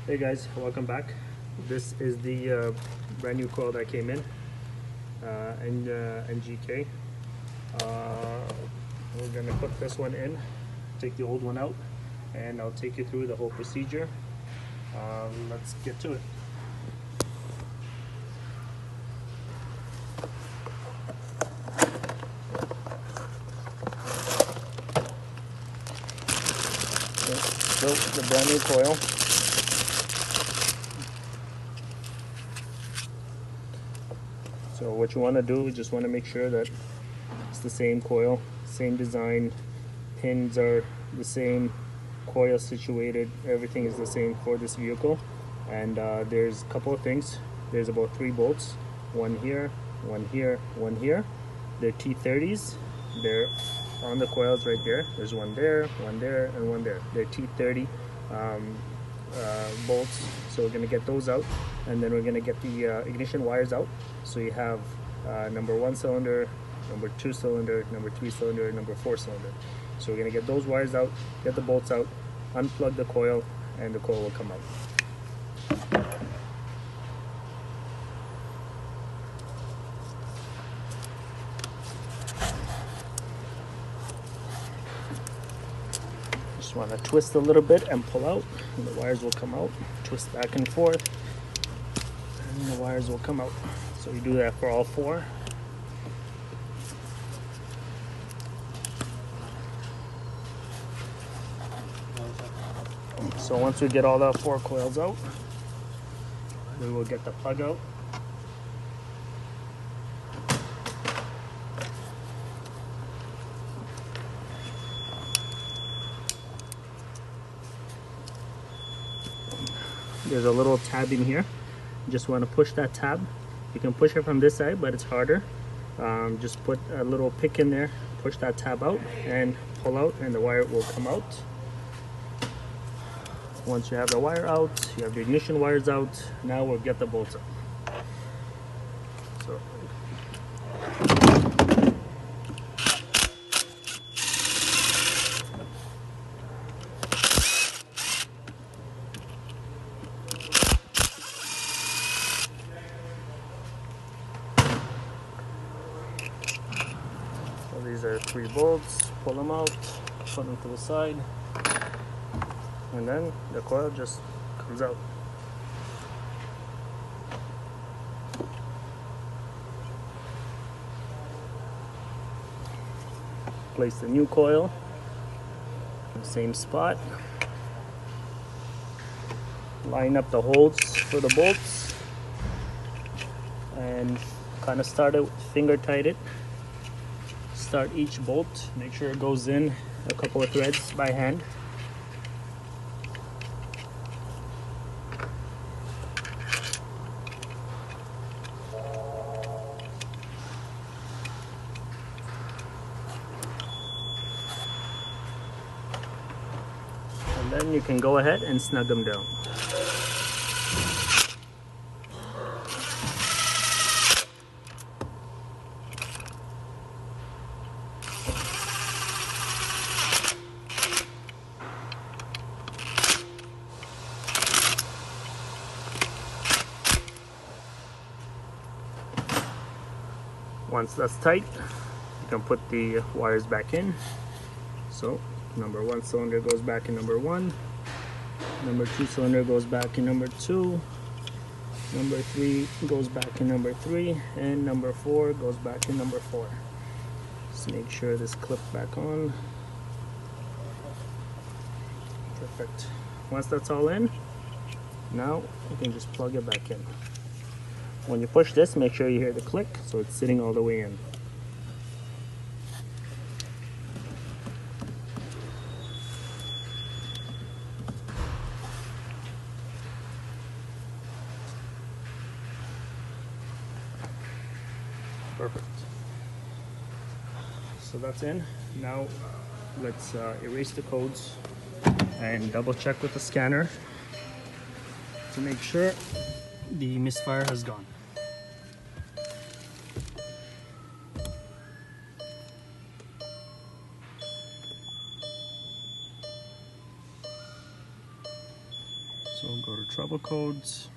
Hey guys, welcome back. This is the brand new coil that came in, NGK. We're gonna put this one in, take the old one out, and I'll take you through the whole procedure. Let's get to it. So the brand new coil. So what you want to do is just want to make sure that it's the same coil, same design, pins are the same, coil situated, everything is the same for this vehicle. And there's a couple of things. There's about 3 bolts, one here, one here, one here. They're T30s. They're on the coils right there. There's one there, and one there. They're T30 bolts. So we're going to get those out, and then we're going to get the ignition wires out. So you have number 1 cylinder, number 2 cylinder, number 3 cylinder, number 4 cylinder. So we're going to get those wires out, get the bolts out, unplug the coil, and the coil will come out. Just want to twist a little bit and pull out, and the wires will come out. Twist back and forth, and the wires will come out. So you do that for all 4. So once we get all the 4 coils out, we will get the plug out. There's a little tab in here. You just want to push that tab. You can push it from this side, but it's harder. Just put a little pick in there, push that tab out, and pull out, and the wire will come out. Once you have the wire out, you have the ignition wires out, now we'll get the bolts out. So these are 3 bolts, pull them out, put them to the side, and then the coil just comes out. Place the new coil in the same spot. Line up the holes for the bolts and kind of start it, finger tight it. Start each bolt, make sure it goes in a couple of threads by hand. And then you can go ahead and snug them down. Once that's tight, you can put the wires back in. So number 1 cylinder goes back in number 1, number 2 cylinder goes back in number 2, number 3 goes back in number 3, and number 4 goes back in number 4. Just make sure this clips back on. Perfect. Once that's all in, now you can just plug it back in. When you push this, make sure you hear the click, so it's sitting all the way in. Perfect. So that's in. Now let's erase the codes and double check with the scanner to make sure the misfire has gone. So we'll go to trouble codes.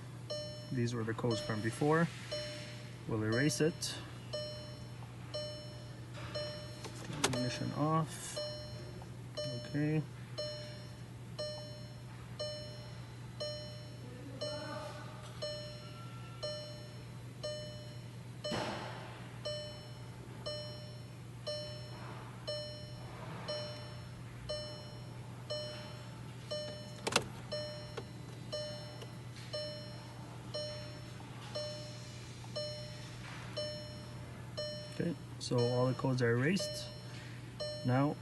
These were the codes from before. We'll erase it. Ignition off. Okay. Okay, so all the codes are erased. Now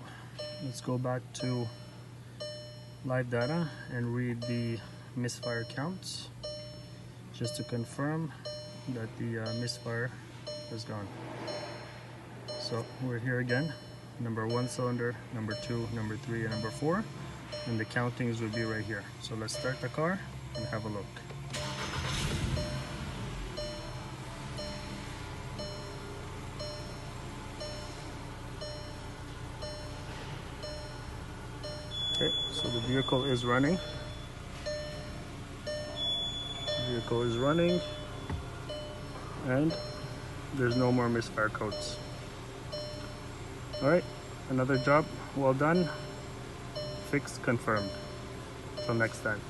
let's go back to live data and read the misfire counts just to confirm that the misfire is gone. So we're here again, number 1 cylinder, number 2, number 3, and number 4, and the countings would be right here. So let's start the car and have a look. Okay, so the vehicle is running. The vehicle is running, and there's no more misfire codes. Alright, another job well done. Fix confirmed. Till next time.